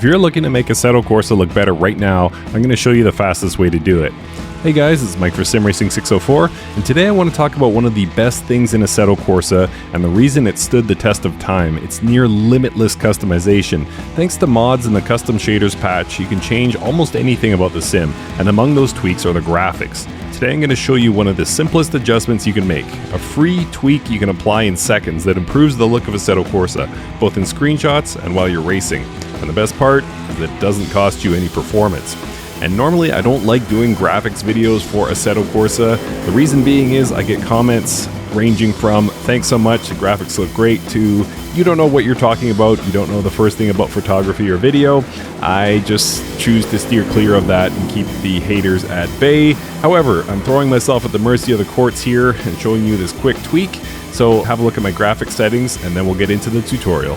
If you're looking to make Assetto Corsa look better right now, I'm going to show you the fastest way to do it. Hey guys, it's Mike for SimRacing 604, and today I want to talk about one of the best things in Assetto Corsa and the reason it stood the test of time. It's near limitless customization. Thanks to mods and the custom shaders patch, you can change almost anything about the sim, and among those tweaks are the graphics. Today I'm going to show you one of the simplest adjustments you can make, a free tweak you can apply in seconds that improves the look of Assetto Corsa, both in screenshots and while you're racing. And the best part is that it doesn't cost you any performance. And normally I don't like doing graphics videos for Assetto Corsa. The reason being is I get comments ranging from thanks so much, the graphics look great, to you don't know what you're talking about, you don't know the first thing about photography or video. I just choose to steer clear of that and keep the haters at bay. However, I'm throwing myself at the mercy of the courts here and showing you this quick tweak. So have a look at my graphics settings and then we'll get into the tutorial.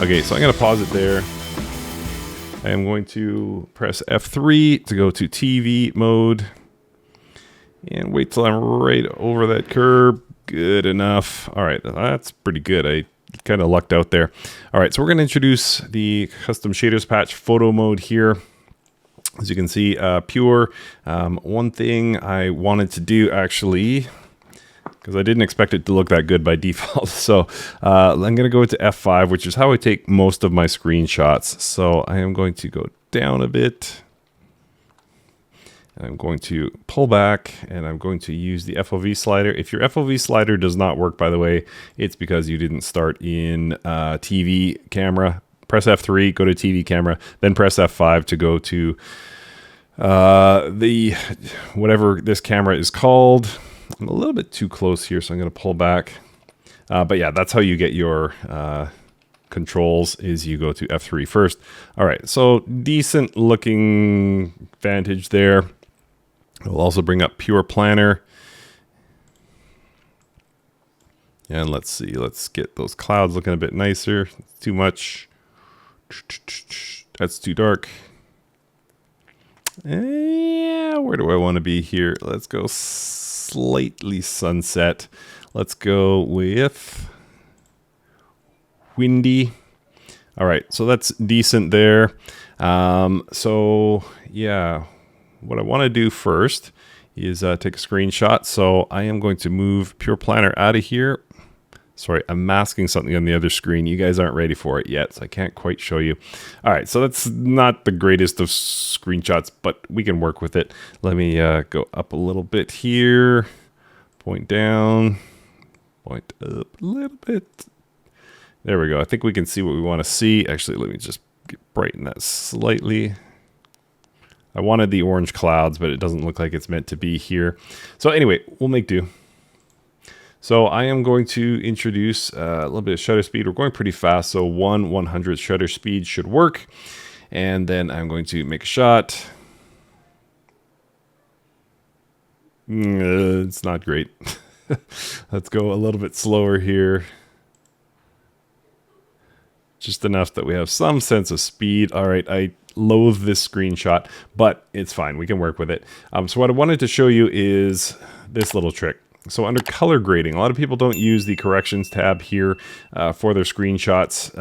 Okay, so I'm going to pause it there. I am going to press F3 to go to TV mode. And wait till I'm right over that curb. Good enough. All right, that's pretty good. I kind of lucked out there. All right, so we're going to introduce the custom shaders patch photo mode here. As you can see, pure. One thing I wanted to do actually, because I didn't expect it to look that good by default. So I'm going to go to F5, which is how I take most of my screenshots. So I am going to go down a bit. I'm going to pull back and I'm going to use the FOV slider. If your FOV slider does not work, by the way, it's because you didn't start in TV camera. Press F3, go to TV camera, then press F5 to go to the whatever this camera is called. I'm a little bit too close here, so I'm going to pull back. But yeah, that's how you get your controls, is you go to F3 first. All right, so decent looking vantage there. We'll also bring up Pure Planner. And let's see, let's get those clouds looking a bit nicer. Too much. That's too dark. Yeah, where do I want to be here? Let's go slightly sunset. Let's go with windy. All right, so that's decent there. So yeah, what I want to do first is take a screenshot. So I am going to move Pure Planner out of here. Sorry, I'm masking something on the other screen. You guys aren't ready for it yet, so I can't quite show you. All right, so that's not the greatest of screenshots, but we can work with it. Let me go up a little bit here, point down, point up a little bit. There we go. I think we can see what we want to see. Actually, let me just brighten that slightly. I wanted the orange clouds, but it doesn't look like it's meant to be here. So anyway, we'll make do. So I am going to introduce a little bit of shutter speed. We're going pretty fast, so 1/100th shutter speed should work. And then I'm going to make a shot. It's not great. Let's go a little bit slower here. Just enough that we have some sense of speed. All right, I loathe this screenshot, but it's fine. We can work with it. So what I wanted to show you is this little trick. So under color grading, a lot of people don't use the corrections tab here for their screenshots,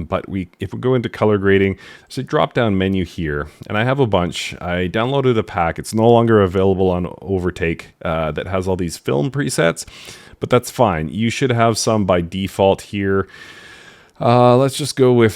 but if we go into color grading, there's a drop-down menu here, and I have a bunch. I downloaded a pack. It's no longer available on Overtake that has all these film presets, but that's fine. You should have some by default here. Let's just go with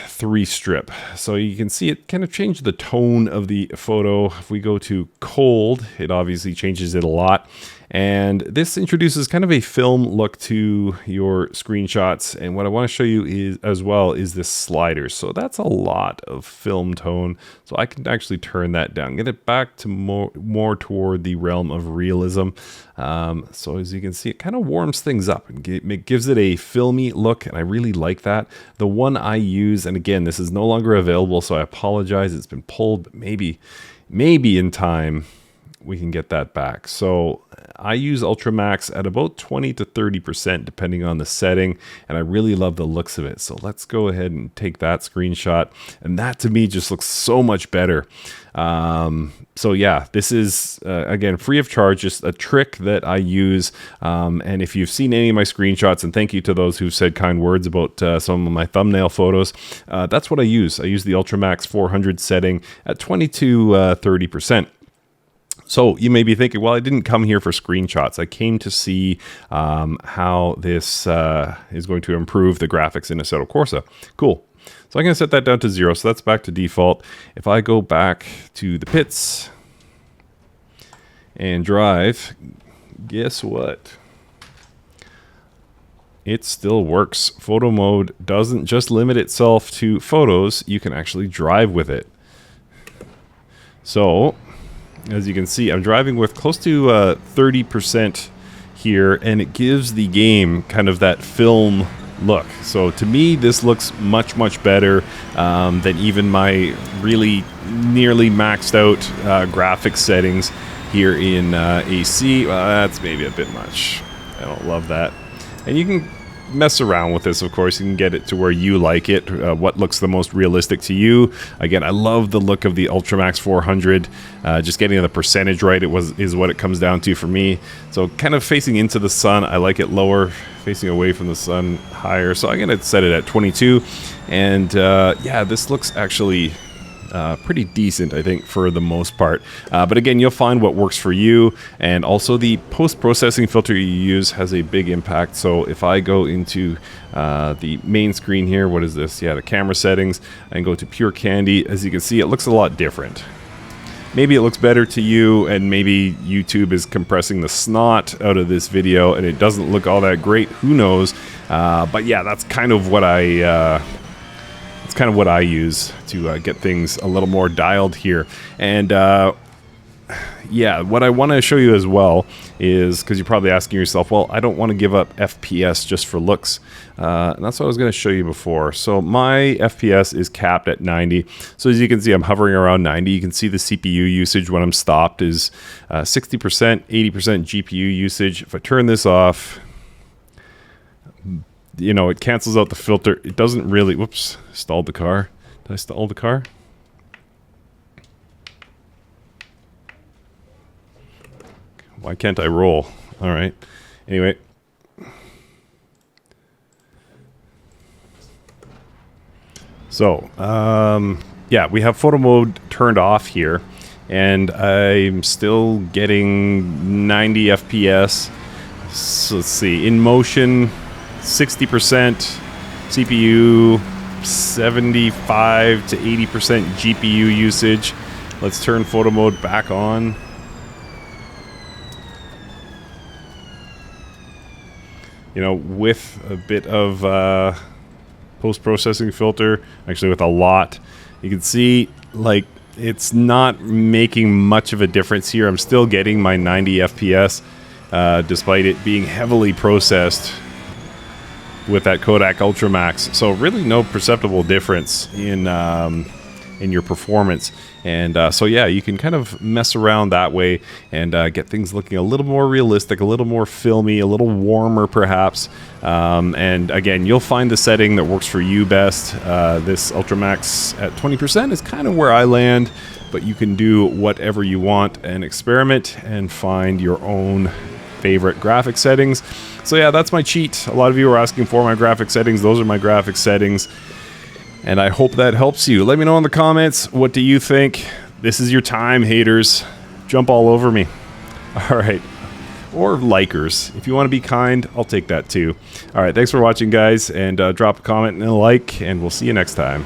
3 strip. So you can see it kind of changed the tone of the photo. If we go to cold, it obviously changes it a lot. And this introduces kind of a film look to your screenshots. And what I want to show you is as well is this slider. So that's a lot of film tone. So I can actually turn that down, get it back to more toward the realm of realism. So as you can see, it kind of warms things up and it gives it a filmy look. And I really like that. The one I use, and again, this is no longer available, so I apologize. It's been pulled, but maybe in time we can get that back. So I use Ultramax at about 20 to 30% depending on the setting, and I really love the looks of it. So let's go ahead and take that screenshot, and that to me just looks so much better. So yeah, this is again free of charge, just a trick that I use. And if you've seen any of my screenshots, and thank you to those who've said kind words about some of my thumbnail photos, that's what I use. I use the Ultramax 400 setting at 20 to 30%. So you may be thinking, well, I didn't come here for screenshots. I came to see how this is going to improve the graphics in Assetto Corsa. Cool. So I'm going to set that down to 0. So that's back to default. If I go back to the pits and drive, guess what? It still works. Photo mode doesn't just limit itself to photos. You can actually drive with it. So as you can see, I'm driving with close to 30% here, and it gives the game kind of that film look. So to me, this looks much, much better than even my really nearly maxed out graphics settings here in AC. Well, that's maybe a bit much. I don't love that. And you can mess around with this, of course. You can get it to where you like it, what looks the most realistic to you. Again, I love the look of the Ultramax 400. Just getting the percentage right is what it comes down to for me. So kind of facing into the sun, I like it lower. Facing away from the sun, higher. So I'm going to set it at 22. And yeah, this looks actually pretty decent, I think, for the most part. But again, you'll find what works for you, and also the post-processing filter you use has a big impact. So if I go into the main screen here, what is this? Yeah, the camera settings, and go to Pure Candy, as you can see, it looks a lot different. Maybe it looks better to you, and maybe YouTube is compressing the snot out of this video and it doesn't look all that great. Who knows? But yeah, that's kind of what I use to get things a little more dialed here. And yeah, what I want to show you as well is, because you're probably asking yourself, well, I don't want to give up FPS just for looks. And that's what I was going to show you before. So my FPS is capped at 90. So as you can see, I'm hovering around 90. You can see the CPU usage when I'm stopped is 60%, 80% GPU usage. If I turn this off, you know, it cancels out the filter. It doesn't really, whoops, stalled the car. Did I stall the car? Why can't I roll? All right. Anyway. So, yeah, we have photo mode turned off here, and I'm still getting 90 FPS. So let's see, in motion, 60% CPU, 75 to 80% GPU usage. Let's turn photo mode back on. You know, with a bit of post-processing filter, actually with a lot, you can see like it's not making much of a difference here. I'm still getting my 90 FPS despite it being heavily processed with that Kodak Ultramax. So really no perceptible difference in your performance. And so yeah, you can kind of mess around that way and get things looking a little more realistic, a little more filmy, a little warmer perhaps. And again, you'll find the setting that works for you best. This Ultramax at 20% is kind of where I land, but you can do whatever you want and experiment and find your own favorite graphic settings. So yeah, that's my cheat. A lot of you are asking for my graphic settings. Those are my graphic settings. And I hope that helps you. Let me know in the comments, what do you think? This is your time, haters. Jump all over me. All right. Or likers. If you want to be kind, I'll take that too. All right, thanks for watching, guys. And drop a comment and a like, and we'll see you next time.